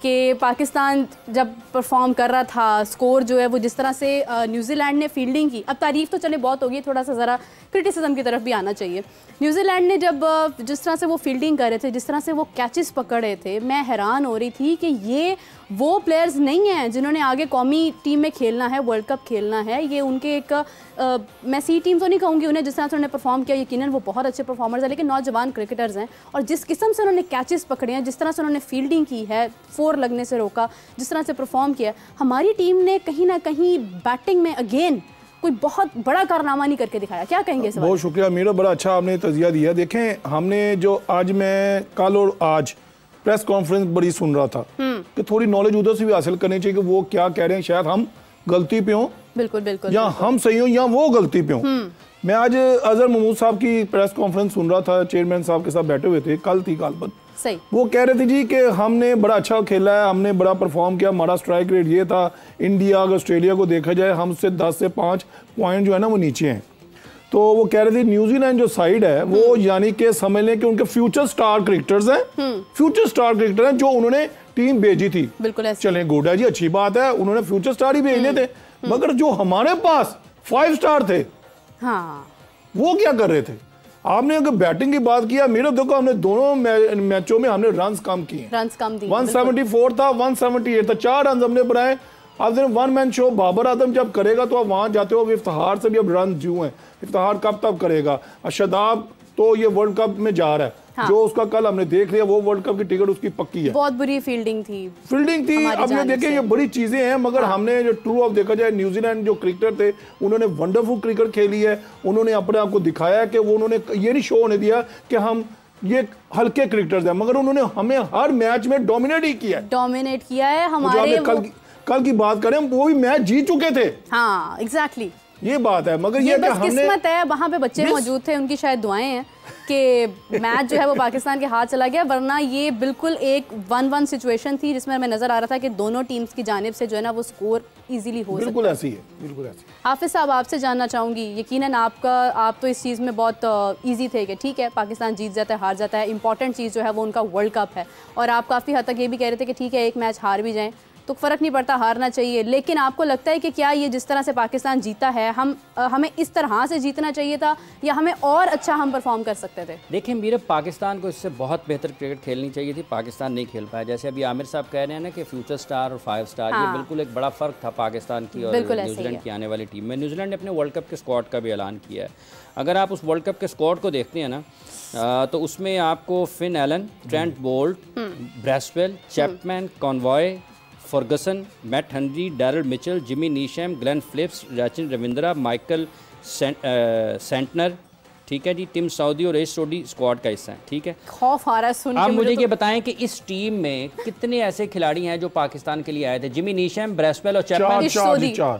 कि पाकिस्तान जब परफॉर्म कर रहा था, स्कोर जो है वो जिस तरह से न्यूजीलैंड ने फील्डिंग की, अब तारीफ तो चले बहुत होगी, थोड़ा सा ज़रा क्रिटिसिज्म की तरफ भी आना चाहिए। न्यूजीलैंड ने जब जिस तरह से वो फील्डिंग कर रहे थे, जिस तरह से वो कैचेस पकड़ रहे थे, मैं हैरान हो रही थी कि ये वो प्लेयर्स नहीं हैं जिन्होंने आगे कौमी टीम में खेलना है, वर्ल्ड कप खेलना है। ये उनके एक मैं सी टीम तो नहीं कहूँगी उन्हें, जिस तरह से उन्होंने परफॉर्म किया यकीनन वो बहुत अच्छे परफॉर्मर्स हैं, लेकिन नौजवान क्रिकेटर्स हैं। और जिस किस्म से उन्होंने कैचेस पकड़े हैं, जिस तरह से उन्होंने फील्डिंग की है, 4 लगने से रोका, जिस तरह से परफॉर्म किया, हमारी टीम ने कहीं ना कहीं बैटिंग में अगेन कोई बहुत बड़ा कारनामा नहीं करके दिखाया। क्या कहेंगे इस बारे में? बहुत शुक्रिया मीरा, बड़ा अच्छा आपने तजिया दिया। देखें, हमने जो आज मैं कल और आज प्रेस कॉन्फ्रेंस बड़ी सुन रहा था कि थोड़ी नॉलेज उधर से भी हासिल करनी चाहिए कि वो क्या कह रहे हैं, शायद हम गलती पे हों, बिल्कुल बिल्कुल, या हम सही हों या वो गलती पे हों। मैं आज अजहर महमूद साहब की प्रेस कॉन्फ्रेंस सुन रहा था, चेयरमैन साहब के साथ बैठे हुए थे, कल थी कालपत। सही, वो कह रहे थे जी कि हमने बड़ा अच्छा खेला है, हमने बड़ा परफॉर्म किया, हमारा स्ट्राइक रेट ये था। इंडिया अगर ऑस्ट्रेलिया को देखा जाए हमसे 10 से 5 पॉइंट जो है ना वो नीचे हैं। तो वो कह रहे थे न्यूजीलैंड जो साइड है वो यानी कि समझ लें कि उनके फ्यूचर स्टार क्रिकेटर्स हैं, फ्यूचर स्टार क्रिकेटर हैं जो उन्होंने टीम भेजी थी। बिल्कुल चलें गुड है जी, अच्छी बात है, उन्होंने फ्यूचर स्टार ही भेजने थे, मगर जो हमारे पास 5 स्टार थे, हाँ, वो क्या कर रहे थे? आपने अगर बैटिंग की बात किया, मेरे देखो हमने दोनों मैचों में हमने रन्स कम किए, रन्स कम दिए, 174 था, 178 था, 4 रन हमने बनाए। आप दिन 1 मैन शो बाबर आजम जब करेगा तो आप वहां जाते हो, इफ्तिखार से भी अब रन जो हैं, इफ्तिखार कब तब करेगा। शदाब तो ये वर्ल्ड कप में जा रहा है, हाँ। जो उसका कल हमने देख लिया, वो वर्ल्ड कप की टिकट उसकी पक्की है। बहुत बुरी फील्डिंग थी अब ये देखें, ये बड़ी चीजें हैं, मगर हाँ। हमने जो ट्रू ऑफ देखा जाए, न्यूजीलैंड जो क्रिकेटर थे उन्होंने वंडरफुल क्रिकेट खेली है, उन्होंने अपने आप को दिखाया कि वो उन्होंने ये नहीं शो होने दिया कि हम ये हल्के क्रिकेटर्स हैं, मगर उन्होंने हमें हर मैच में डोमिनेट ही किया है, डोमिनेट किया है। हमारे कल की बात करें, वो भी मैच जीत चुके थे, हाँ एग्जैक्टली, ये बात है। मगर ये बस किस्मत है, वहां पे बच्चे मौजूद थे, उनकी शायद दुआएं हैं कि मैच जो है वो पाकिस्तान के हाथ चला गया, वरना ये बिल्कुल एक 1-1 सिचुएशन थी जिसमें हमें नजर आ रहा था कि दोनों टीम्स की जानिब से जो है ना वो स्कोर इजीली हो सकता है। बिल्कुल ऐसी है, बिल्कुल ऐसी। हाफिज साहब, आपसे जानना चाहूंगी, यकीनन आप तो इस चीज़ में बहुत ईजी थे कि ठीक है पाकिस्तान जीत जाता है, हार जाता है, इंपॉर्टेंट चीज़ जो है वो उनका वर्ल्ड कप है, और आप काफ़ी हद तक ये भी कह रहे थे कि ठीक है एक मैच हार भी जाएँ तो फ़र्क नहीं पड़ता, हारना चाहिए। लेकिन आपको लगता है कि क्या ये जिस तरह से पाकिस्तान जीता है, हमें इस तरह से जीतना चाहिए था या हमें और अच्छा हम परफॉर्म कर सकते थे? देखिए मेरे, पाकिस्तान को इससे बहुत बेहतर क्रिकेट खेलनी चाहिए थी, पाकिस्तान नहीं खेल पाया। जैसे अभी आमिर साहब कह रहे हैं ना कि फ्यूचर स्टार और 5 स्टार, हाँ। ये बिल्कुल एक बड़ा फ़र्क था पाकिस्तान की और न्यूजीलैंड की आने वाली टीम में। न्यूजीलैंड ने अपने वर्ल्ड कप के स्क्वाड का भी ऐलान किया है। अगर आप उस वर्ल्ड कप के स्क्वाड को देखते हैं ना, तो उसमें आपको Finn Allen, Trent Boult, Bracewell, Chapman, Conway, Fergusson, Matt Henry, Daryl Mitchell, Jimmy Neesham, Glenn Phillips, Sachin Ravindra, Michael Santner, ठीक है जी, टिम साउदी और एस रोडी स्क्वाड का हिस्सा है, ठीक है। खौफ आ रहा है सुन के। आप मुझे ये बताएं कि इस टीम में कितने ऐसे खिलाड़ी हैं जो पाकिस्तान के लिए आए थे? जिमी नीशम, ब्रेसवेल और चैपमैन,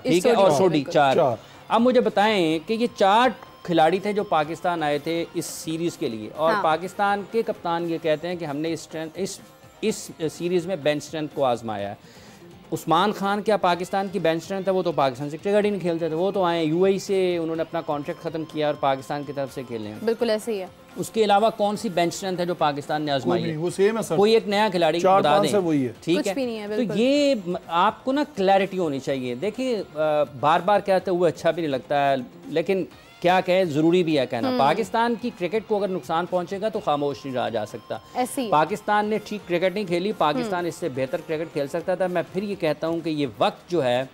ठीक है, और सोडी, 4। अब मुझे बताएं कि ये 4 खिलाड़ी थे जो पाकिस्तान आए थे इस सीरीज़ के लिए, और पाकिस्तान के कप्तान ये कहते हैं कि हमने इस सीरीज़ में बेंच स्ट्रेंथ को आजमाया है। उस्मान खान क्या पाकिस्तान की बेंच स्ट्रेंथ है? वो तो पाकिस्तान से क्रिकेट ही नहीं खेलते थे, वो तो आए यूएई से, उन्होंने अपना कॉन्ट्रैक्ट ख़त्म किया और पाकिस्तान की तरफ से खेले हैं। बिल्कुल ऐसे ही है। उसके अलावा कौन सी बेंच स्ट्रेंथ है जो पाकिस्तान ने आजमाई है? वो सेम है सर, कोई एक नया खिलाड़ी बता दें, ठीक है। तो ये आपको ना क्लैरिटी होनी चाहिए। देखिए बार बार कहते हुए अच्छा भी नहीं लगता है, लेकिन क्या कहें, ज़रूरी भी है कहना। पाकिस्तान की क्रिकेट को अगर नुकसान पहुंचेगा तो खामोश नहीं रहा जा सकता। पाकिस्तान ने ठीक क्रिकेट नहीं खेली, पाकिस्तान इससे बेहतर क्रिकेट खेल सकता था। मैं फिर ये कहता हूं कि ये वक्त जो है,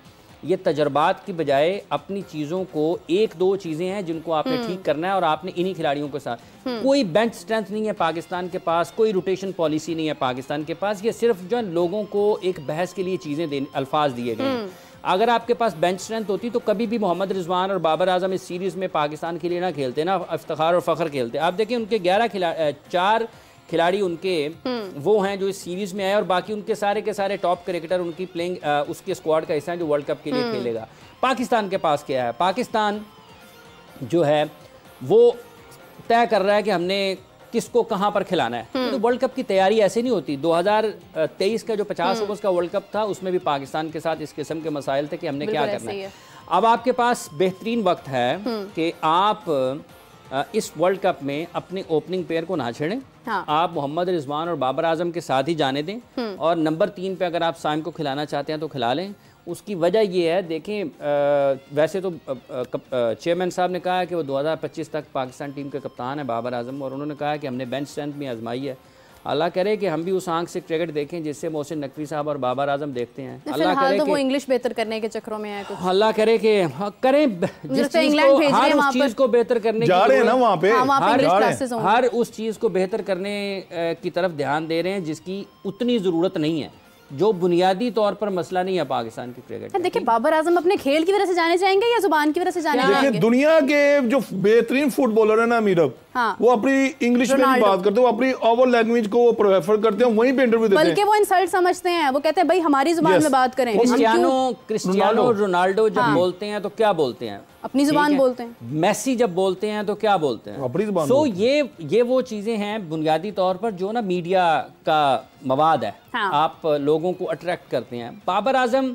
ये तजर्बात की बजाय अपनी चीज़ों को, 1-2 चीज़ें हैं जिनको आपने ठीक करना है, और आपने इन्हीं खिलाड़ियों के साथ, कोई बेंच स्ट्रेंथ नहीं है पाकिस्तान के पास, कोई रोटेशन पॉलिसी नहीं है पाकिस्तान के पास। ये सिर्फ जो है लोगों को एक बहस के लिए चीज़ें अल्फाज दिए गए हैं। अगर आपके पास बेंच स्ट्रेंथ होती तो कभी भी मोहम्मद रिजवान और बाबर आजम इस सीरीज़ में पाकिस्तान के लिए ना खेलते, ना इफ्तिखार और फ़ख्र खेलते। आप देखिए उनके 4 खिलाड़ी उनके वो हैं जो इस सीरीज़ में आए, और बाकी उनके सारे के सारे टॉप क्रिकेटर उनकी प्लेइंग उसके स्क्वाड का हिस्सा है जो वर्ल्ड कप के लिए खेलेगा। पाकिस्तान के पास क्या है? पाकिस्तान जो है वो तय कर रहा है कि हमने किसको कहां पर खिलाना है। तो वर्ल्ड कप की तैयारी ऐसे नहीं होती। 2023 का जो 50 ओवर्स का वर्ल्ड कप था उसमें भी पाकिस्तान के साथ इस किस्म के मसाइल थे कि हमने क्या करना है। अब आपके पास बेहतरीन वक्त है कि आप इस वर्ल्ड कप में अपने ओपनिंग पेयर को ना छेड़ें। हाँ। आप मोहम्मद रिजवान और बाबर आजम के साथ ही जाने दें और नंबर 3 पे अगर आप साइम को खिलाना चाहते हैं तो खिला लें। उसकी वजह ये है, देखें वैसे तो चेयरमैन साहब ने कहा है कि वो 2025 तक पाकिस्तान टीम के कप्तान है बाबर आजम, और उन्होंने कहा है कि हमने बेंच स्ट्रेंथ भी आजमाई है। अल्लाह करे कि हम भी उस आंख से क्रिकेट देखें जिससे मोहसिन नकवी साहब और बाबर आजम देखते हैं। अल्लाह करे तो वो इंग्लिश बेहतर करने के चक्करों में है कुछ। अल्लाह करे कि करें जिस चीज को, हर उस चीज को बेहतर करने जा रहे हैं ना वहाँ पे, हर उस चीज को बेहतर करने की तरफ ध्यान दे रहे हैं जिसकी उतनी जरूरत नहीं है, जो बुनियादी तौर पर मसला नहीं है पाकिस्तान की क्रिकेट। देखिए बाबर आजम अपने खेल की वजह से जाने जाएंगे या जुबान की वजह से जाने जाएंगे? दुनिया के जो बेहतरीन फुटबॉलर है ना मीरब, हाँ। वो अपनी इंग्लिश में बात करते हैं, वो अपनी ओवर लैंग्वेज को वो प्रेफर करते हैं, वहीं पे इंटरव्यू देते हैं। बल्कि वो इंसल्ट समझते हैं, वो कहते हैं भाई हमारी जुबान में बात करें। क्रिस्टियानो रोनाल्डो जब बोलते हैं तो क्या बोलते हैं? अपनी जुबान बोलते हैं। मेसी जब बोलते हैं तो क्या बोलते हैं? अपनी जुबान। सो ये वो चीजें हैं बुनियादी तौर पर जो ना मीडिया का मवाद है। हाँ। आप लोगों को अट्रैक्ट करते हैं। बाबर आजम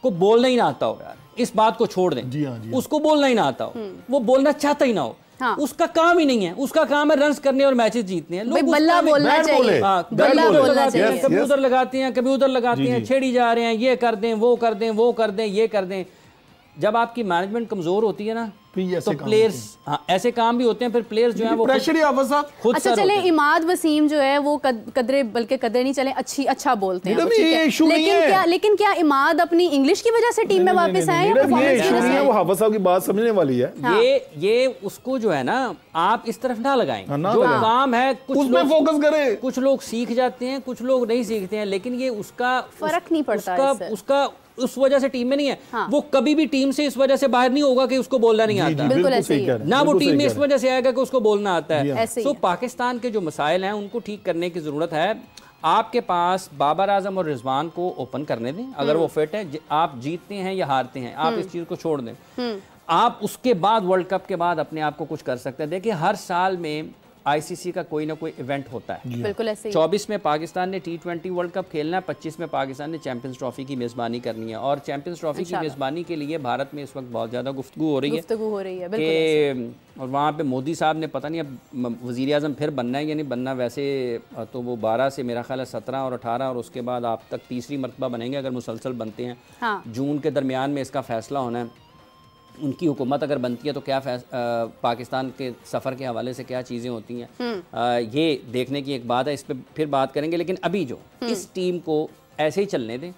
को बोलना ही ना आता हो यार, इस बात को छोड़ दें। जी हाँ, उसको बोलना ही ना आता हो, वो बोलना चाहता ही ना हो। हाँ। उसका काम ही नहीं है, उसका काम है रन्स करने और मैचेस जीतने हैं। लोग बल्ला बोलना चाहिए, बल्ला बोलना चाहिए। कभी उधर लगाते हैं, कभी उधर लगाते हैं, छेड़ी जा रहे हैं, ये कर दें, वो कर दें, वो कर दें, ये कर दें। जब आपकी मैनेजमेंट कमजोर होती है ना तो प्लेयर्स ऐसे काम भी होते हैं, फिर प्लेयर्स जो हैं वो प्रेशर ही आपस खुद। अच्छा चले इमाद वसीम जो है वो कदरे बल्कि कदरे नहीं चले अच्छा बोलते हैं, लेकिन क्या इमाद अपनी इंग्लिश की वजह से टीम में वापस आए हैं? वो हाफिज साहब की बात समझने वाली है। ये उसको जो है ना आप इस तरफ ना लगाएं, जो काम है उसमें फोकस करें। कुछ लोग सीख जाते हैं, कुछ लोग नहीं सीखते हैं, लेकिन ये उसका फर्क नहीं पड़ता, उसका उस वजह से टीम में नहीं है। हाँ। वो कभी भी टीम से इस वजह से बाहर नहीं होगा कि उसको बोलना नहीं आता। बिल्कुल ऐसे ही है। ना वो टीम में इस वजह से आएगा कि उसको बोलना आता है। तो पाकिस्तान के जो मसाइल हैं उनको ठीक करने की जरूरत है। आपके पास बाबर आजम और रिजवान को ओपन करने दें, अगर वो फिट है। आप जीतते हैं या हारते हैं, आप इस चीज को छोड़ दें। आप उसके बाद वर्ल्ड कप के बाद अपने आप को कुछ कर सकते हैं। देखिए हर साल में आईसीसी का कोई ना कोई इवेंट होता है। बिल्कुल ऐसे ही। 24 में पाकिस्तान ने T20 वर्ल्ड कप खेलना है, 25 में पाकिस्तान ने चैंपियंस ट्रॉफी की मेजबानी करनी है। और चैंपियंस ट्रॉफी की मेजबानी के लिए भारत में इस वक्त बहुत ज़्यादा गुफ्तगू हो रही है कि, और वहाँ पे मोदी साहब ने पता नहीं अब वज़ीर आज़म फिर बनना है या नहीं बनना। वैसे तो वो 12 से मेरा ख्याल है 17 और 18 और उसके बाद आप तक तीसरी मरतबा बनेंगे अगर मुसलसल बनते हैं। हाँ। जून के दरमियान में इसका फैसला होना है। उनकी हुकूमत अगर बनती है तो क्या पाकिस्तान के सफ़र के हवाले से क्या चीज़ें होती हैं, ये देखने की एक बात है, इस पर फिर बात करेंगे। लेकिन अभी जो इस टीम को ऐसे ही चलने दें।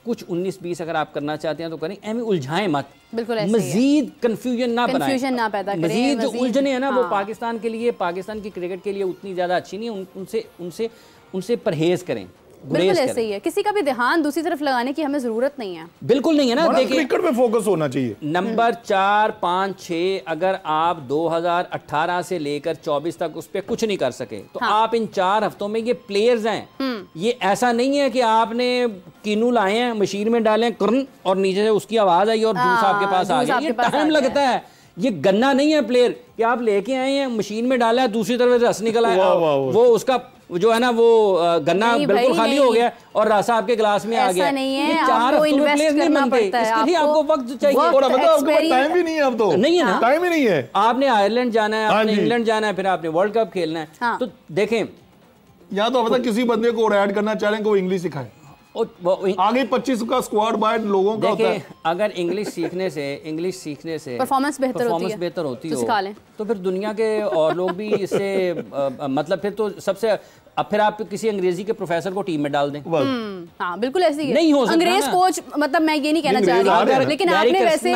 कुछ 19-20 अगर आप करना चाहते हैं तो करें, एम उलझाएं मत, मजीद कंफ्यूजन ना बनाएं। मजीद जो उलझने हैं ना वो पाकिस्तान के लिए, पाकिस्तान की क्रिकेट के लिए उतनी ज़्यादा अच्छी नहीं है। उनसे परहेज करें। बिल्कुल ऐसे ही है। किसी का भी ध्यान दूसरी तरफ लगाने की हमें जरूरत नहीं है। बिल्कुल नहीं है ना। देखिए क्रिकेट पे फोकस होना चाहिए। नंबर 4, 5, 6 अगर आप 2018 से लेकर 24 तक उस पर कुछ नहीं कर सके तो आप इन 4 हफ्तों में ये प्लेयर्स हैं। ये ऐसा नहीं है कि आपने कीनू लाए हैं, मशीन में डालें कर्न और नीचे से उसकी आवाज आई और जूस आपके पास आ गया। ये टाइम लगता है। ये गन्ना नहीं है प्लेयर कि आप लेके आए हैं, मशीन में डाला है, दूसरी तरफ रस निकल आया, वो उसका जो है ना वो गन्ना बिल्कुल खाली हो गया और रसा आपके गिलास में आ गया। नहीं है, ये 4 हफ्तों में प्लेयर नहीं बनते, इसके लिए आपको वक्त चाहिए। और आपको टाइम भी नहीं है, अब तो नहीं है ना, टाइम ही नहीं है। आपने आयरलैंड जाना है, आपने इंग्लैंड जाना है, फिर आपने वर्ल्ड कप खेलना है। तो देखें या तो अब किसी बंदे को ऐड करना चाह रहे हैं कि वो इंग्लिश सिखाए, आगे 25 का स्क्वाड बाय लोगों का होता है। अगर इंग्लिश सीखने से परफॉर्मेंस बेहतर होती हो तो फिर दुनिया के और लोग भी इससे मतलब फिर तो सबसे अब फिर आप किसी अंग्रेजी के प्रोफेसर को टीम में डाल दें। हाँ बिल्कुल ऐसे ही है। नहीं हो सकता अंग्रेज कोच, मतलब मैं ये नहीं कहना चाह रही, लेकिन आपने वैसे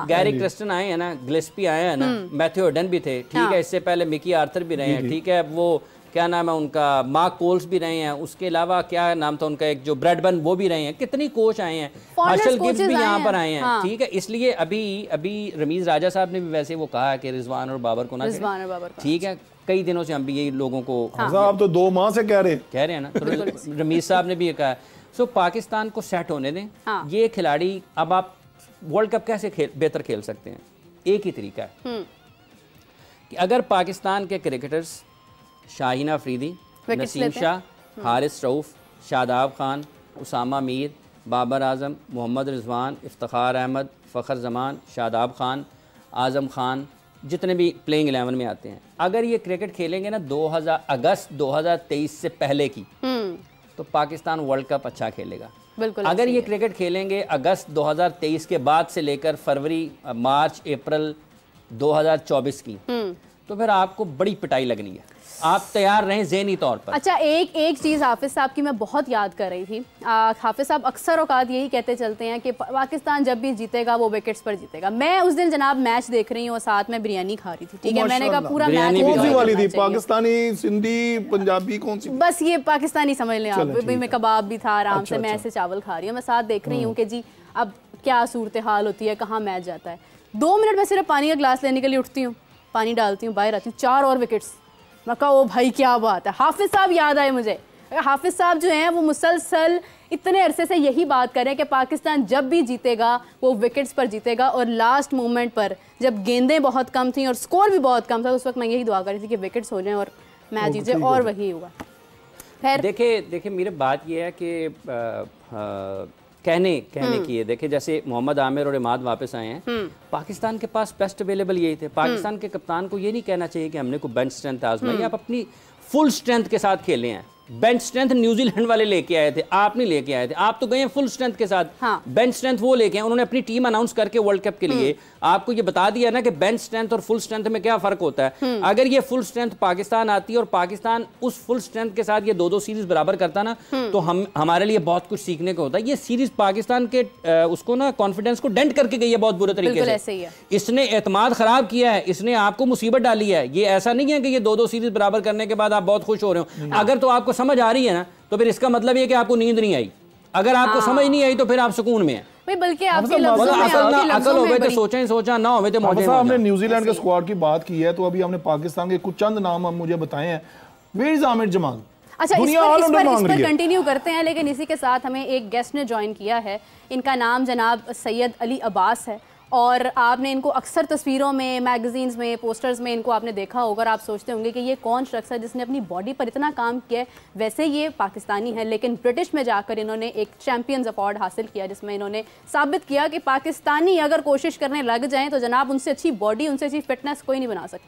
गैरी क्रिस्टन आए हैं ना, गिलेस्पी आए हैं ना, मैथ्यू हेडन भी थे, ठीक है, इससे पहले मिकी आर्थर भी रहे हैं, ठीक है, वो क्या नाम है उनका, मार्क कोल्स भी रहे हैं, उसके अलावा क्या नाम था उनका एक जो ब्रैडबर्न, वो भी रहे हैं। कितनी कोच आए हैं, हर्षल गिब्स भी यहाँ पर आए हैं, ठीक है। इसलिए अभी रमीज राजा साहब ने भी वैसे वो कहा कि रिजवान और बाबर को ना, ठीक है, कई दिनों से हम भी यही लोगों को, आप तो 2 माह से कह रहे हैं ना, तो रमीज साहब ने भी ये कहा। सो पाकिस्तान को सेट होने दें। ये खिलाड़ी, अब आप वर्ल्ड कप कैसे बेहतर खेल सकते हैं, एक ही तरीका है कि अगर पाकिस्तान के क्रिकेटर्स शाहीन अफरीदी, नसीम शाह, हारिस रऊफ, शादाब खान, उसामा मीर, बाबर आजम, मोहम्मद रिजवान, इफ्तिखार अहमद, फ़खर जमान, शादाब खान, आज़म खान, जितने भी प्लेइंग 11 में आते हैं, अगर ये क्रिकेट खेलेंगे ना 2000 2023 से पहले की, तो पाकिस्तान वर्ल्ड कप अच्छा खेलेगा। बिल्कुल। अगर ये क्रिकेट खेलेंगे अगस्त 2023 के बाद से लेकर फरवरी, मार्च, अप्रैल 2024 की, तो फिर आपको बड़ी पिटाई लगनी है। आप तैयार रहें ज़हनी तौर पर। अच्छा, एक चीज़ हाफिज़ साहब की मैं बहुत याद कर रही थी। हाफिज़ साहब अक्सर औकात यही कहते चलते हैं कि पाकिस्तान जब भी जीतेगा वो विकेट्स पर जीतेगा। मैं उस दिन जनाब मैच देख रही हूँ और साथ में बिरयानी खा रही थी, ठीक है। मैंने कहा पूरा मैच कौन सी वाली थी, पाकिस्तानी, सिंधी, पंजाबी, कौन सी? बस ये पाकिस्तानी समझ लें आप। मैं कबाब भी था, आराम से मैं ऐसे चावल खा रही हूँ, मैं साथ देख रही हूँ कि जी अब क्या सूरत हाल होती है, कहाँ मैच जाता है। 2 मिनट में सिर्फ पानी का गिलास लेने के लिए उठती हूँ, पानी डालती हूँ, बाहर आती हूँ, 4 और विकेट्स। मैं कहा ओ भाई क्या बात है। हाफिज़ साहब याद आए मुझे। हाफिज़ साहब जो हैं वो मुसलसल इतने अरसे से यही बात कर रहे हैं कि पाकिस्तान जब भी जीतेगा वो विकेट्स पर जीतेगा, और लास्ट मोमेंट पर जब गेंदें बहुत कम थी और स्कोर भी बहुत कम था, उस वक्त मैं यही दुआ कर रही थी कि विकेट्स हो जाएं और मैच जीते, और वही हुआ। खैर देखिए मेरी बात ये है कि कहने की है। देखिए जैसे मोहम्मद आमिर और इमाद वापस आए हैं, पाकिस्तान के पास बेस्ट अवेलेबल यही थे। पाकिस्तान के कप्तान को ये नहीं कहना चाहिए कि हमने कोई बेंच स्ट्रेंथ आजमाई, आप अपनी फुल स्ट्रेंथ के साथ खेले हैं। बेंच स्ट्रेंथ न्यूजीलैंड वाले लेके आए थे, आप नहीं लेके आए थे। आप तो गए फुल स्ट्रेंथ के साथ। हाँ। बेंच स्ट्रेंथ वो लेके आए, उन्होंने अपनी टीम अनाउंस करके वर्ल्ड कप के लिए आपको ये बता दिया ना कि बेंच स्ट्रेंथ और फुल स्ट्रेंथ में क्या फर्क होता है। अगर ये फुल स्ट्रेंथ पाकिस्तान आती है और पाकिस्तान उस फुल स्ट्रेंथ के साथ ये 2-2 सीरीज बराबर करता ना, तो हमारे लिए बहुत कुछ सीखने को होता है। ये सीरीज पाकिस्तान के उसको ना कॉन्फिडेंस को डेंट करके गई है बहुत बुरे तरीके से। इसने एतमाद खराब किया है, इसने आपको मुसीबत डाली है। ये ऐसा नहीं है कि ये 2-2 सीरीज बराबर करने के बाद आप बहुत खुश हो रहे हो। अगर तो आपको समझ आ रही है ना, तो फिर इसका मतलब ये कि आपको नींद नहीं आई। अगर आपको समझ नहीं आई तो फिर आप सुकून में हैं। बल्कि आपके लफ्ज़ों में अकल हो गए तो सोचा ना हो तो मौजे। हमने न्यूजीलैंड के स्क्वाड की बात की है, तो अभी हमने पाकिस्तान के कुछ चंद नाम हम मुझे बताए हैं। Where is Aamir Jamal? अच्छा, इस पर कंटिन्यू करते हैं, लेकिन इसी के साथ हमें एक गेस्ट ने ज्वाइन किया है। इनका नाम जनाब सैयद अली अब्बास है, और आपने इनको अक्सर तस्वीरों में, मैगजीन्स में, पोस्टर्स में इनको आपने देखा होगा। और आप सोचते होंगे कि ये कौन शख्स है जिसने अपनी बॉडी पर इतना काम किया है। वैसे ये पाकिस्तानी है, लेकिन ब्रिटिश में जाकर इन्होंने एक चैम्पियंस अवार्ड हासिल किया, जिसमें इन्होंने साबित किया कि पाकिस्तानी अगर कोशिश करने लग जाएं तो जनाब उनसे अच्छी बॉडी, उनसे अच्छी फिटनेस कोई नहीं बना सकता।